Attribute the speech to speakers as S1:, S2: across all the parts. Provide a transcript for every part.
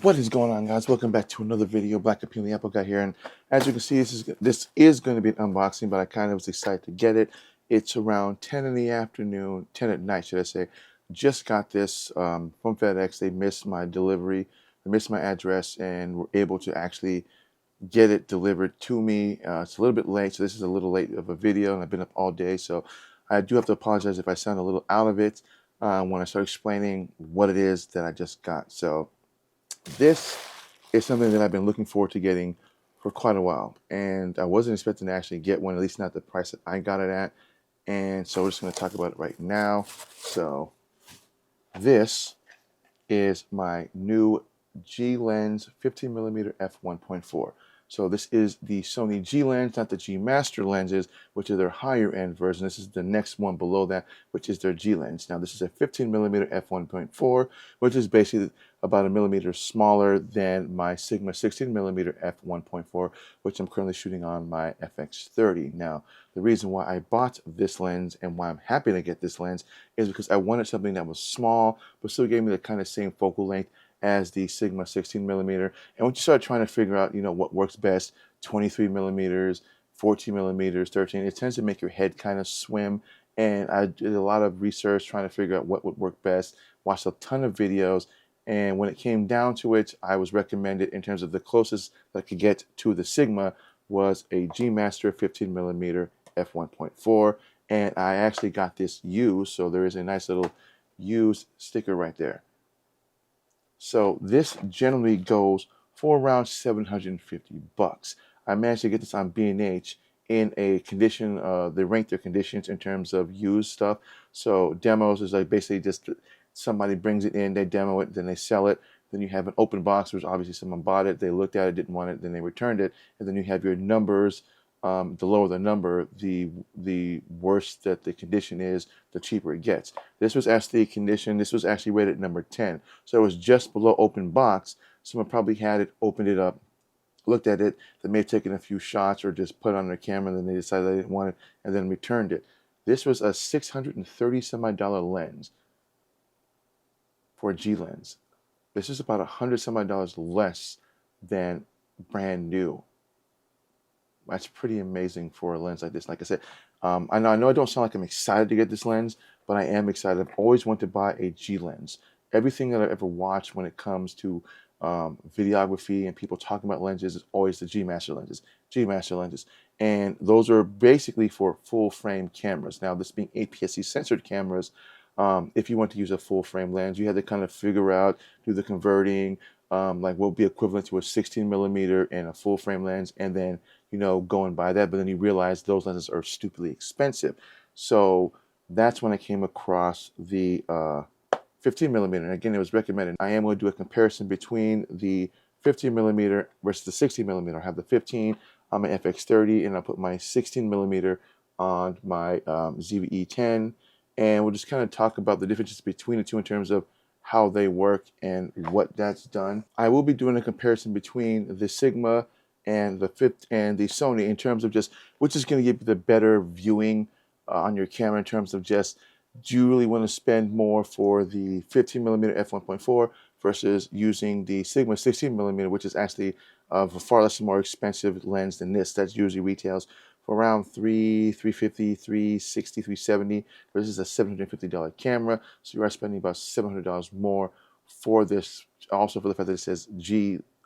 S1: What is going on, guys? Welcome back to another video. Black Appealing Apple Guy here, and as you can see, this is going to be an unboxing, but I kind of was excited to get it. It's around 10 in the afternoon, 10 at night, should I say. Just got this from FedEx. They missed my delivery, they missed my address, and were able to actually get it delivered to me. It's a little bit late, so this is a little late of a video, and I've been up all day, so I do have to apologize if I sound a little out of it when I start explaining what it is that I just got. So this is something that I've been looking forward to getting for quite a while, and I wasn't expecting to actually get one, at least not the price that I got it at. And so we're just going to talk about it right now. So this is my new G lens 15mm f1.4. So this is the Sony G lens, not the G Master lenses, which are their higher end version. This is the next one below that, which is their G lens. Now this is a 15mm f1.4, which is basically about a millimeter smaller than my Sigma 16mm f1.4, which I'm currently shooting on my FX30. Now the reason why I bought this lens and why I'm happy to get this lens is because I wanted something that was small, but still gave me the kind of same focal length as the Sigma 16mm. And once you start trying to figure out, what works best, 23mm, 14mm, 13, it tends to make your head kind of swim. And I did a lot of research trying to figure out what would work best, watched a ton of videos. And when it came down to it, I was recommended, in terms of the closest that I could get to the Sigma, was a G Master 15mm f1.4. And I actually got this used, so there is a nice little used sticker right there. So this generally goes for around 750 bucks. I managed to get this on B&H in a condition, they rank their conditions in terms of used stuff. So demos is like basically just somebody brings it in, they demo it, then they sell it. Then you have an open box, which obviously someone bought it, they looked at it, didn't want it, then they returned it. And then you have your numbers. The lower the number, the worse that the condition is, the cheaper it gets. This was actually condition. This was actually rated number 10, so it was just below open box. Someone probably had it, opened it up, looked at it. They may have taken a few shots or just put it on their camera, and then they decided they didn't want it, and then returned it. This was a $630 some odd lens for a G lens. This is about $100 some odd less than brand new. That's pretty amazing for a lens like this. Like I said, I know I don't sound like I'm excited to get this lens, but I am excited. I've always wanted to buy a G lens. Everything that I've ever watched when it comes to videography and people talking about lenses is always the G Master lenses, G Master lenses. And those are basically for full frame cameras. Now, this being APS-C censored cameras, if you want to use a full frame lens, you had to kind of figure out, do the converting, like what would be equivalent to a 16mm and a full frame lens, and then go and buy that. But then you realize those lenses are stupidly expensive. So that's when I came across the 15mm. And again, it was recommended. I am going to do a comparison between the 15mm versus the 16mm. I have the 15 on my FX30, and I'll put my 16mm on my ZVE10, and we'll just kind of talk about the differences between the two in terms of how they work and what that's done. I will be doing a comparison between the Sigma and the Sony in terms of just which is going to give you the better viewing on your camera, in terms of just, do you really want to spend more for the 15mm f1.4 versus using the Sigma 16mm, which is actually a far less more expensive lens than this. That usually retails for around $350, $360, $370 versus a $750 camera. So you are spending about $700 more for this. Also for the fact that it says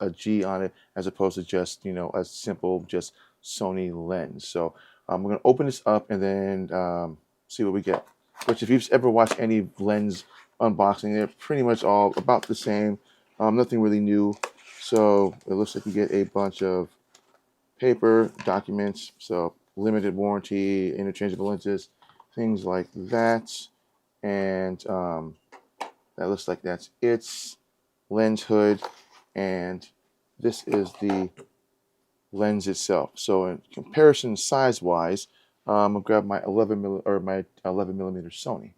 S1: a G on it, as opposed to just a simple just Sony lens. So we're gonna open this up and then see what we get. Which, if you've ever watched any lens unboxing, they're pretty much all about the same. Nothing really new. So it looks like you get a bunch of paper documents, so limited warranty, interchangeable lenses, things like that. And that looks like that's its lens hood, and this is the lens itself. So in comparison size-wise, I'm gonna grab my 11mm Sony.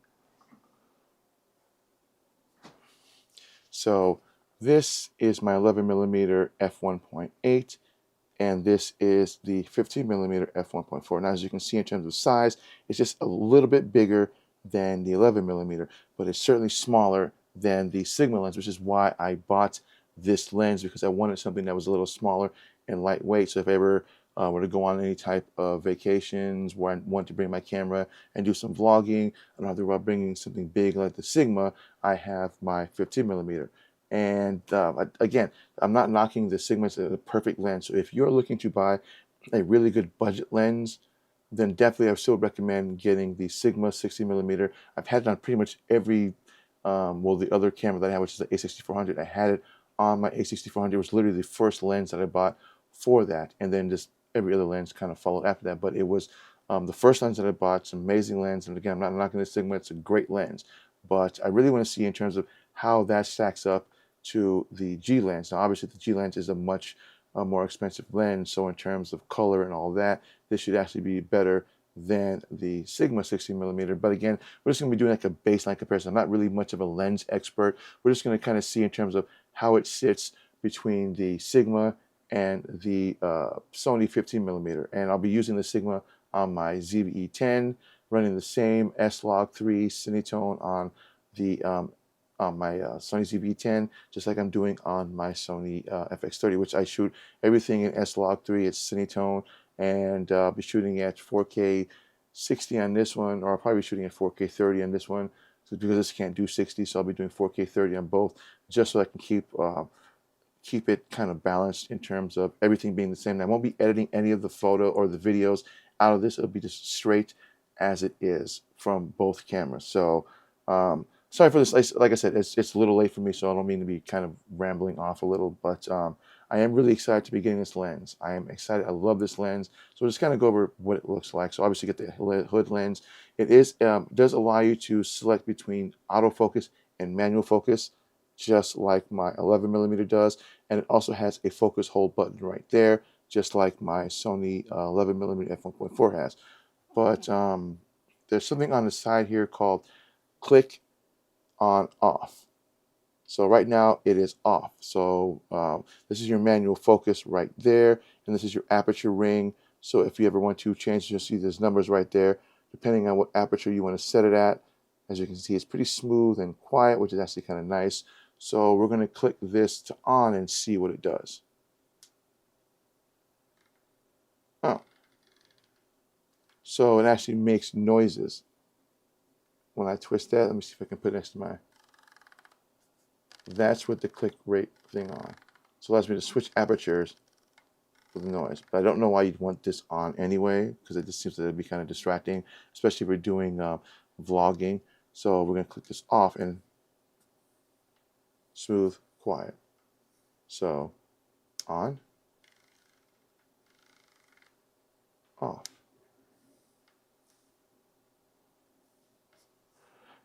S1: So this is my 11mm f1.8, and this is the 15mm f1.4. Now, as you can see, in terms of size, it's just a little bit bigger than the 11mm, but it's certainly smaller than the Sigma lens, which is why I bought this lens because I wanted something that was a little smaller and lightweight. So if I ever were to go on any type of vacations where I want to bring my camera and do some vlogging, I don't have to worry about bringing something big like the Sigma. I have my 15 millimeter. And again, I'm not knocking the Sigma. It's a perfect lens. So if you're looking to buy a really good budget lens, then definitely I still recommend getting the Sigma 60 millimeter. I've had it on pretty much every, well, the other camera that I have, which is the A6400. I had it on my A6400. It was literally the first lens that I bought for that, and then just every other lens kind of followed after that. But it was the first lens that I bought. It's an amazing lens, and again, I'm not knocking the Sigma. It's a great lens, but I really want to see in terms of how that stacks up to the G lens. Now, obviously, the G lens is a much more expensive lens, so in terms of color and all that, this should actually be better than the Sigma 60 millimeter. But again, we're just going to be doing like a baseline comparison. I'm not really much of a lens expert. We're just going to kind of see in terms of how it sits between the Sigma and the Sony 15 millimeter. And I'll be using the Sigma on my ZV-E10, running the same S-Log3 Cinetone on the on my Sony ZV-10, just like I'm doing on my Sony FX30, which I shoot everything in S-Log3. It's Cinetone, and I'll be shooting at 4K 60 on this one, or I'll probably be shooting at 4K 30 on this one, so because this can't do 60, so I'll be doing 4K 30 on both, just so I can keep it kind of balanced in terms of everything being the same. And I won't be editing any of the photo or the videos out of this. It'll be just straight as it is from both cameras. So sorry for this. Like I said, it's a little late for me, so I don't mean to be kind of rambling off a little, but I am really excited to be getting this lens. I am excited. I love this lens. So just kind of go over what it looks like. So obviously get the hood lens. It does allow you to select between autofocus and manual focus, just like my 11 millimeter does. And it also has a focus hold button right there, just like my Sony 11 millimeter f1.4 has. But there's something on the side here called click on off. So right now it is off. So this is your manual focus right there, and this is your aperture ring. So if you ever want to change, you'll see there's numbers right there, depending on what aperture you want to set it at. As you can see, it's pretty smooth and quiet, which is actually kind of nice. So we're going to click this to on and see what it does. Oh, so it actually makes noises when I twist that. Let me see if I can put it next to my. That's with the click rate thing on. So it allows me to switch apertures with noise. But I don't know why you'd want this on anyway, because it just seems that it'd be kind of distracting, especially if we're doing vlogging. So we're going to click this off and smooth, quiet. So on, off.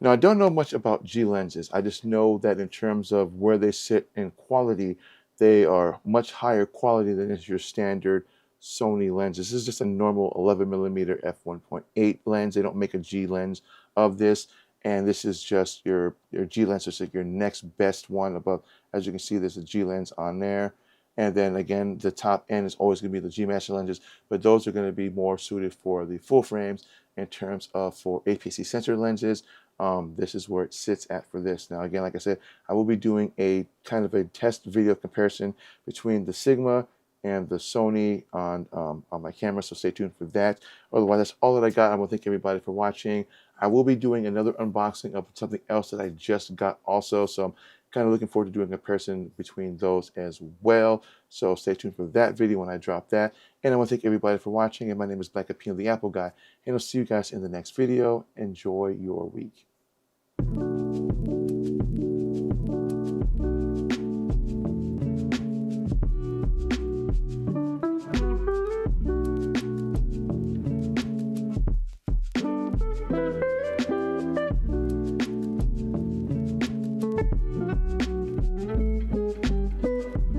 S1: Now, I don't know much about G lenses. I just know that in terms of where they sit in quality, they are much higher quality than is your standard Sony lenses. This is just a normal 11 millimeter f1.8 lens. They don't make a G lens of this, and this is just your G lens. So it's like your next best one above. As you can see, there's a G lens on there. And then again, the top end is always going to be the G Master lenses, but those are going to be more suited for the full frames in terms of for APS-C sensor lenses. This is where it sits at for this. Now, again, like I said, I will be doing a kind of a test video comparison between the Sigma and the Sony on my camera, so stay tuned for that. Otherwise, that's all that I got. I want to thank everybody for watching. I will be doing another unboxing of something else that I just got also, so I'm kind of looking forward to doing a comparison between those as well. So stay tuned for that video when I drop that. And I want to thank everybody for watching. And my name is Black Appeal, the Apple Guy. And I'll see you guys in the next video. Enjoy your week.